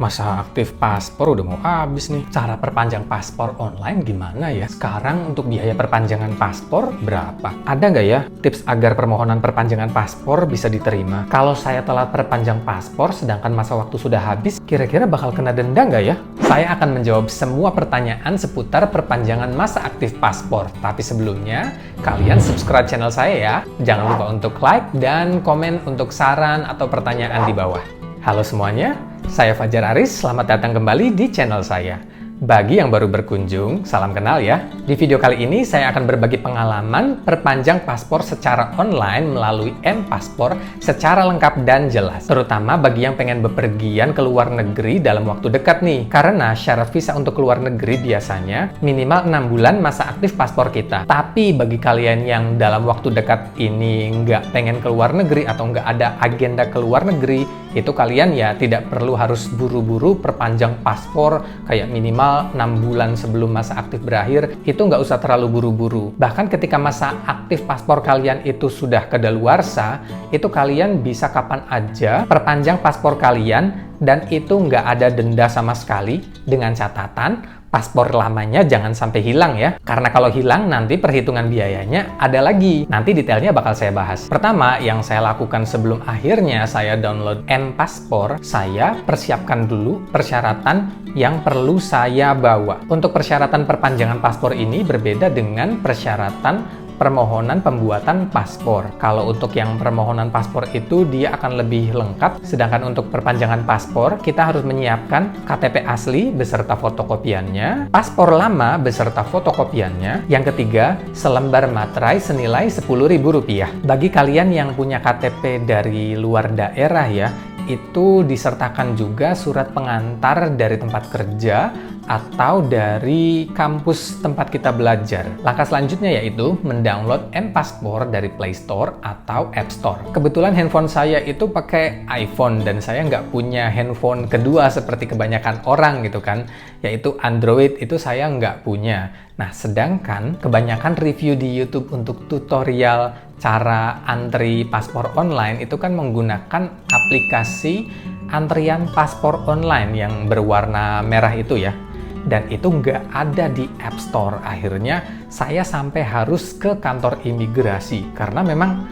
Masa aktif paspor udah mau habis nih. Cara perpanjang paspor online gimana ya? Sekarang untuk biaya perpanjangan paspor berapa? Ada nggak ya tips agar permohonan perpanjangan paspor bisa diterima? Kalau saya telat perpanjang paspor sedangkan masa waktu sudah habis, kira-kira bakal kena denda nggak ya? Saya akan menjawab semua pertanyaan seputar perpanjangan masa aktif paspor. Tapi sebelumnya, kalian subscribe channel saya ya. Jangan lupa untuk like dan komen untuk saran atau pertanyaan di bawah. Halo semuanya, saya Fajar Aris, selamat datang kembali di channel saya. Bagi yang baru berkunjung, salam kenal ya. Di video kali ini saya akan berbagi pengalaman perpanjang paspor secara online melalui M-Paspor secara lengkap dan jelas. Terutama bagi yang pengen bepergian ke luar negeri dalam waktu dekat nih. Karena syarat visa untuk keluar negeri biasanya minimal 6 bulan masa aktif paspor kita. Tapi bagi kalian yang dalam waktu dekat ini nggak pengen ke luar negeri atau nggak ada agenda ke luar negeri, itu kalian ya tidak perlu harus buru-buru perpanjang paspor kayak minimal 6 bulan sebelum masa aktif berakhir. Itu nggak usah terlalu buru-buru. Bahkan ketika masa aktif paspor kalian itu sudah kadaluarsa, itu kalian bisa kapan aja perpanjang paspor kalian dan itu nggak ada denda sama sekali, dengan catatan paspor lamanya jangan sampai hilang ya. Karena kalau hilang nanti perhitungan biayanya ada lagi. Nanti detailnya bakal saya bahas. Pertama, yang saya lakukan sebelum akhirnya saya download M-Paspor, saya persiapkan dulu persyaratan yang perlu saya bawa. Untuk persyaratan perpanjangan paspor ini berbeda dengan persyaratan permohonan pembuatan paspor. Kalau untuk yang permohonan paspor itu dia akan lebih lengkap, sedangkan untuk perpanjangan paspor kita harus menyiapkan KTP asli beserta fotokopiannya, paspor lama beserta fotokopiannya, yang ketiga selembar materai senilai Rp10.000. Bagi kalian yang punya KTP dari luar daerah ya, itu disertakan juga surat pengantar dari tempat kerja atau dari kampus tempat kita belajar. Langkah selanjutnya yaitu mendownload M-Paspor dari Play Store atau App Store. Kebetulan handphone saya itu pakai iPhone dan saya nggak punya handphone kedua seperti kebanyakan orang gitu kan, yaitu Android, itu saya nggak punya. Nah, sedangkan kebanyakan review di YouTube untuk tutorial cara antri paspor online itu kan menggunakan aplikasi antrian paspor online yang berwarna merah itu ya. Dan itu nggak ada di App Store. Akhirnya saya sampai harus ke kantor imigrasi karena memang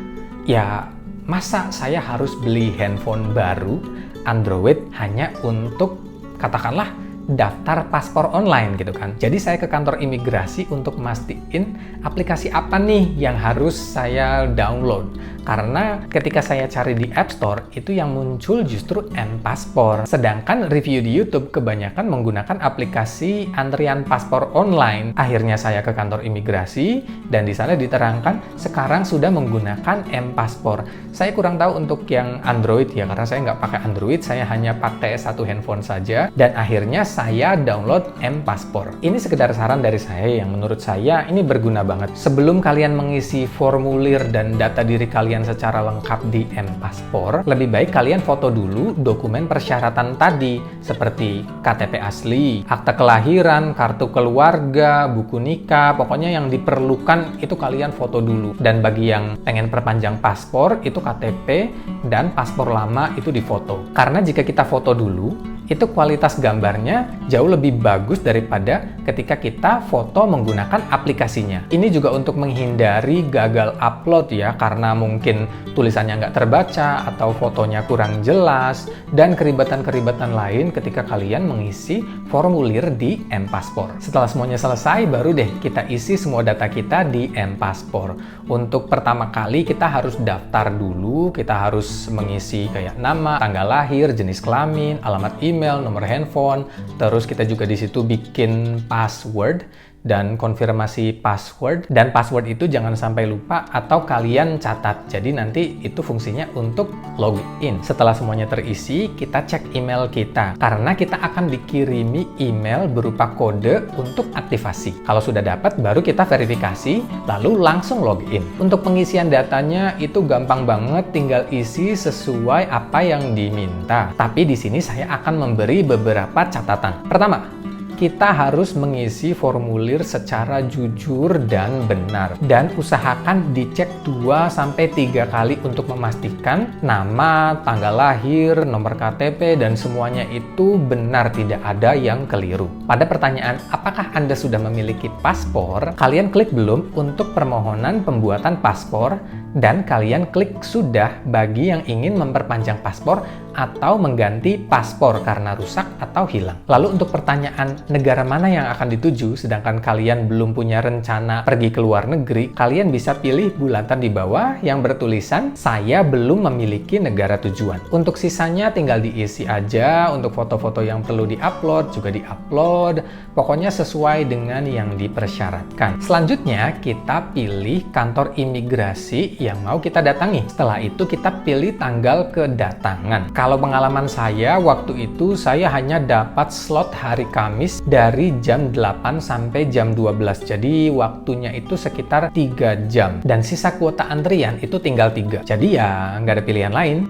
ya masa saya harus beli handphone baru Android hanya untuk katakanlah daftar paspor online gitu kan. Jadi saya ke kantor imigrasi untuk mastiin aplikasi apa nih yang harus saya download. Karena ketika saya cari di App Store, itu yang muncul justru M-Paspor. Sedangkan review di YouTube kebanyakan menggunakan aplikasi antrian paspor online. Akhirnya saya ke kantor imigrasi, dan di sana diterangkan sekarang sudah menggunakan M-Paspor. Saya kurang tahu untuk yang Android ya, karena saya nggak pakai Android, saya hanya pakai satu handphone saja. Dan akhirnya saya download M-Paspor. Ini sekedar saran dari saya yang menurut saya ini berguna banget. Sebelum kalian mengisi formulir dan data diri kalian secara lengkap di M-Paspor, lebih baik kalian foto dulu dokumen persyaratan tadi seperti KTP asli, akta kelahiran, kartu keluarga, buku nikah, pokoknya yang diperlukan itu kalian foto dulu. Dan bagi yang pengen perpanjang paspor, itu KTP dan paspor lama itu difoto. Karena jika kita foto dulu, itu kualitas gambarnya jauh lebih bagus daripada ketika kita foto menggunakan aplikasinya. Ini juga untuk menghindari gagal upload ya, karena mungkin tulisannya nggak terbaca atau fotonya kurang jelas, dan keribatan-keribatan lain ketika kalian mengisi formulir di M-Paspor. Setelah semuanya selesai, baru deh kita isi semua data kita di M-Paspor. Untuk pertama kali kita harus daftar dulu, kita harus mengisi kayak nama, tanggal lahir, jenis kelamin, alamat email, nomor handphone, terus kita juga di situ bikin password dan konfirmasi password, dan password itu jangan sampai lupa atau kalian catat. Jadi nanti itu fungsinya untuk login. Setelah semuanya terisi, kita cek email kita karena kita akan dikirimi email berupa kode untuk aktivasi. Kalau sudah dapat baru kita verifikasi lalu langsung login. Untuk pengisian datanya itu gampang banget, tinggal isi sesuai apa yang diminta. Tapi di sini saya akan memberi beberapa catatan. Pertama, kita harus mengisi formulir secara jujur dan benar. Dan usahakan dicek 2-3 kali untuk memastikan nama, tanggal lahir, nomor KTP, dan semuanya itu benar, tidak ada yang keliru. Pada pertanyaan, apakah Anda sudah memiliki paspor? Kalian klik belum untuk permohonan pembuatan paspor, dan kalian klik sudah bagi yang ingin memperpanjang paspor atau mengganti paspor karena rusak atau hilang. Lalu untuk pertanyaan negara mana yang akan dituju, sedangkan kalian belum punya rencana pergi ke luar negeri, kalian bisa pilih bulatan di bawah yang bertulisan saya belum memiliki negara tujuan. Untuk sisanya tinggal diisi aja. Untuk foto-foto yang perlu diupload juga diupload. Pokoknya sesuai dengan yang dipersyaratkan. Selanjutnya kita pilih kantor imigrasi yang mau kita datangi. Setelah itu kita pilih tanggal kedatangan. Kalau pengalaman saya, waktu itu saya hanya dapat slot hari Kamis dari jam 8 sampai jam 12. Jadi waktunya itu sekitar 3 jam. Dan sisa kuota antrian itu tinggal 3. Jadi ya nggak ada pilihan lain.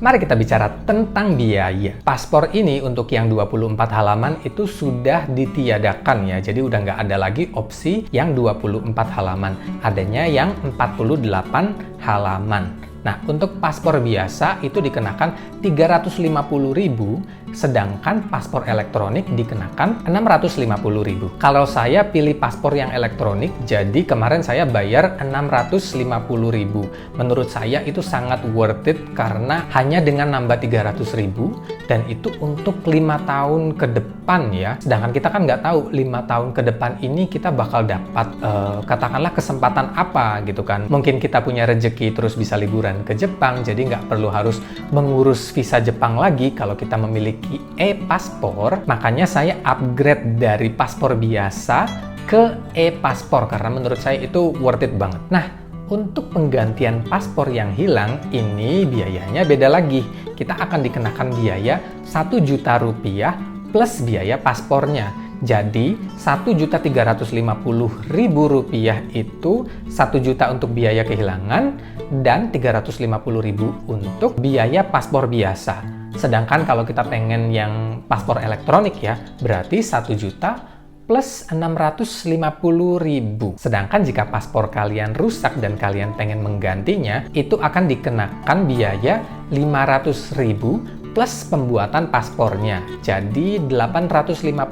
Mari kita bicara tentang biaya. Paspor ini untuk yang 24 halaman itu sudah ditiadakan ya. Jadi udah nggak ada lagi opsi yang 24 halaman. Adanya yang 48 halaman. Nah, untuk paspor biasa itu dikenakan 350.000, sedangkan paspor elektronik dikenakan 650.000. Kalau saya pilih paspor yang elektronik, jadi kemarin saya bayar 650.000. Menurut saya itu sangat worth it karena hanya dengan nambah 300.000 dan itu untuk 5 tahun ke depan ya. Sedangkan kita kan nggak tahu 5 tahun ke depan ini kita bakal dapat katakanlah kesempatan apa gitu kan. Mungkin kita punya rezeki terus bisa liburan ke Jepang, jadi nggak perlu harus mengurus visa Jepang lagi kalau kita memiliki e-paspor. Makanya saya upgrade dari paspor biasa ke e-paspor karena menurut saya itu worth it banget. Nah, untuk penggantian paspor yang hilang ini biayanya beda lagi. Kita akan dikenakan biaya 1 juta rupiah plus biaya paspornya. Jadi 1.350.000 rupiah itu 1 juta untuk biaya kehilangan dan 350.000 untuk biaya paspor biasa. Sedangkan kalau kita pengen yang paspor elektronik ya, berarti 1 juta plus 650.000. Sedangkan jika paspor kalian rusak dan kalian pengen menggantinya, itu akan dikenakan biaya 500.000 plus pembuatan paspornya. Jadi 850.000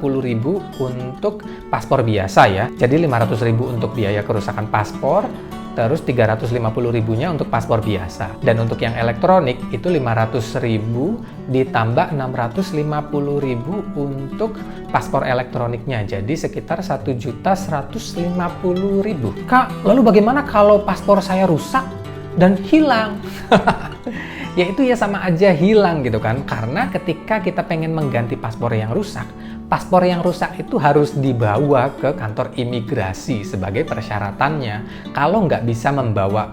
untuk paspor biasa ya. Jadi 500.000 untuk biaya kerusakan paspor, terus 350.000-nya untuk paspor biasa. Dan untuk yang elektronik itu 500.000 ditambah 650.000 untuk paspor elektroniknya. Jadi sekitar 1.150.000. Kak, lalu bagaimana kalau paspor saya rusak dan hilang? Ya itu ya sama aja hilang gitu kan. Karena ketika kita pengen mengganti paspor yang rusak itu harus dibawa ke kantor imigrasi sebagai persyaratannya. Kalau nggak bisa membawa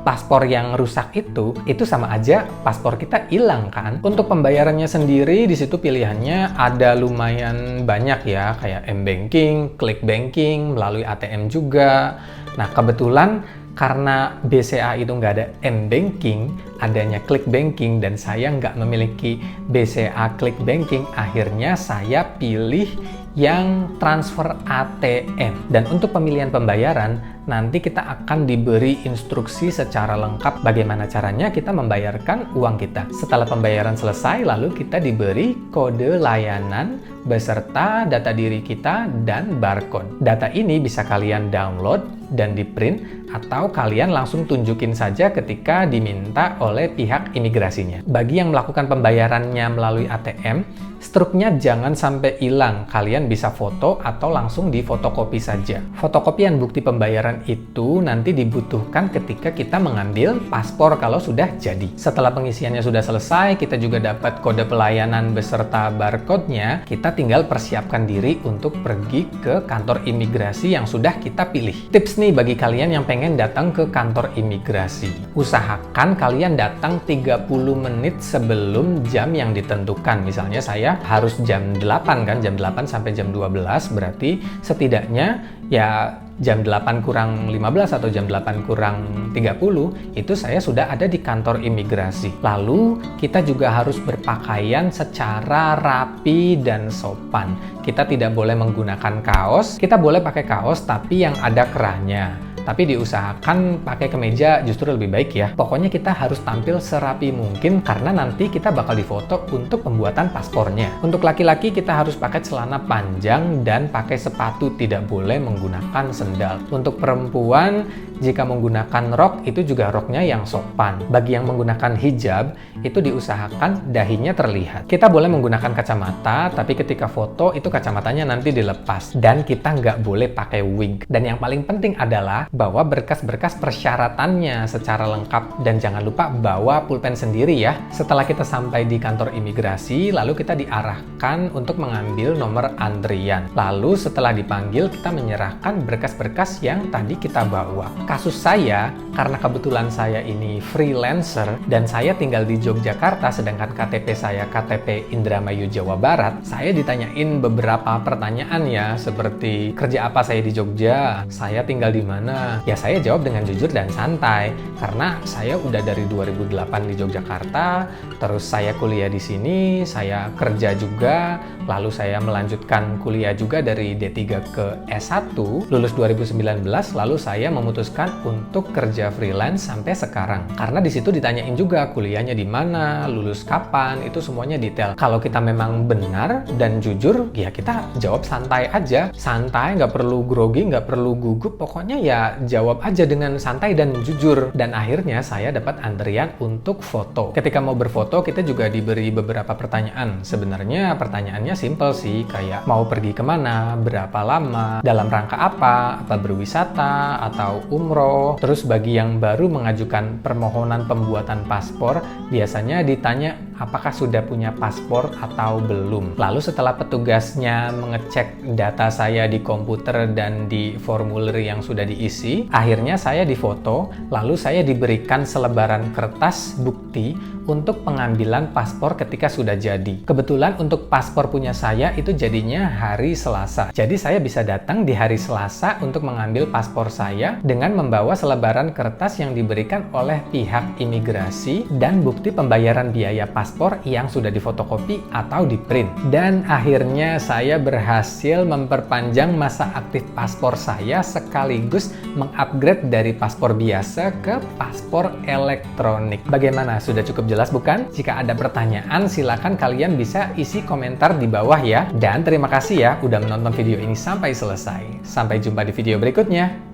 paspor yang rusak itu sama aja paspor kita hilang kan. Untuk pembayarannya sendiri di situ pilihannya ada lumayan banyak ya, kayak m-banking, klik banking, melalui ATM juga. Nah kebetulan karena BCA itu nggak ada m-banking, adanya klik banking, dan saya nggak memiliki BCA klik banking, akhirnya saya pilih yang transfer ATM. Dan untuk pemilihan pembayaran, nanti kita akan diberi instruksi secara lengkap bagaimana caranya kita membayarkan uang kita. Setelah pembayaran selesai, lalu kita diberi kode layanan beserta data diri kita dan barcode. Data ini bisa kalian download dan di-print atau kalian langsung tunjukin saja ketika diminta oleh pihak imigrasinya. Bagi yang melakukan pembayarannya melalui ATM, struknya jangan sampai hilang. Kalian bisa foto atau langsung difotokopi saja. Fotokopian bukti pembayaran itu nanti dibutuhkan ketika kita mengambil paspor kalau sudah jadi. Setelah pengisiannya sudah selesai, kita juga dapat kode pelayanan beserta barcode-nya. Kita tinggal persiapkan diri untuk pergi ke kantor imigrasi yang sudah kita pilih. Tips nih bagi kalian yang pengen datang ke kantor imigrasi. Usahakan kalian datang 30 menit sebelum jam yang ditentukan. Misalnya saya harus jam 8 kan, jam 8 sampai jam 12, berarti setidaknya ya jam 8 kurang 15 atau jam 8 kurang 30, itu saya sudah ada di kantor imigrasi. Lalu, kita juga harus berpakaian secara rapi dan sopan. Kita tidak boleh menggunakan kaos, kita boleh pakai kaos tapi yang ada kerahnya. Tapi diusahakan pakai kemeja justru lebih baik ya. Pokoknya kita harus tampil serapi mungkin karena nanti kita bakal difoto untuk pembuatan paspornya. Untuk laki-laki kita harus pakai celana panjang dan pakai sepatu, tidak boleh menggunakan sendal. Untuk perempuan, jika menggunakan rok itu juga roknya yang sopan. Bagi yang menggunakan hijab, itu diusahakan dahinya terlihat. Kita boleh menggunakan kacamata, tapi ketika foto itu kacamatanya nanti dilepas. Dan kita nggak boleh pakai wig. Dan yang paling penting adalah bawa berkas-berkas persyaratannya secara lengkap dan jangan lupa bawa pulpen sendiri ya. Setelah kita sampai di kantor imigrasi, lalu kita diarahkan untuk mengambil nomor antrian. Lalu setelah dipanggil, kita menyerahkan berkas-berkas yang tadi kita bawa. Kasus saya, karena kebetulan saya ini freelancer dan saya tinggal di Yogyakarta sedangkan KTP saya KTP Indramayu Jawa Barat, saya ditanyain beberapa pertanyaan ya, seperti kerja apa saya di Jogja, saya tinggal di mana. Ya saya jawab dengan jujur dan santai karena saya udah dari 2008 di Yogyakarta, terus saya kuliah di sini, saya kerja juga, lalu saya melanjutkan kuliah juga dari D3 ke S1, lulus 2019, lalu saya memutuskan untuk kerja freelance sampai sekarang. Karena di situ ditanyain juga kuliahnya di mana, lulus kapan, itu semuanya detail. Kalau kita memang benar dan jujur, ya kita jawab santai aja, santai, nggak perlu grogi, nggak perlu gugup, pokoknya ya jawab aja dengan santai dan jujur. Dan akhirnya saya dapat antrian untuk foto. Ketika mau berfoto, kita juga diberi beberapa pertanyaan. Sebenarnya pertanyaannya simple sih, kayak mau pergi kemana, berapa lama, dalam rangka apa berwisata, atau umroh. Terus bagi yang baru mengajukan permohonan pembuatan paspor, biasanya ditanya apakah sudah punya paspor atau belum. Lalu setelah petugasnya mengecek data saya di komputer dan di formulir yang sudah diisi, akhirnya saya difoto, lalu saya diberikan selebaran kertas bukti untuk pengambilan paspor ketika sudah jadi. Kebetulan untuk paspor punya saya itu jadinya hari Selasa. Jadi saya bisa datang di hari Selasa untuk mengambil paspor saya dengan membawa selebaran kertas yang diberikan oleh pihak imigrasi dan bukti pembayaran biaya paspor yang sudah difotokopi atau di print. Dan akhirnya saya berhasil memperpanjang masa aktif paspor saya sekaligus mengupgrade dari paspor biasa ke paspor elektronik. Bagaimana? Sudah cukup jelas bukan? Jika ada pertanyaan, silakan kalian bisa isi komentar di bawah ya. Dan terima kasih ya udah menonton video ini sampai selesai. Sampai jumpa di video berikutnya.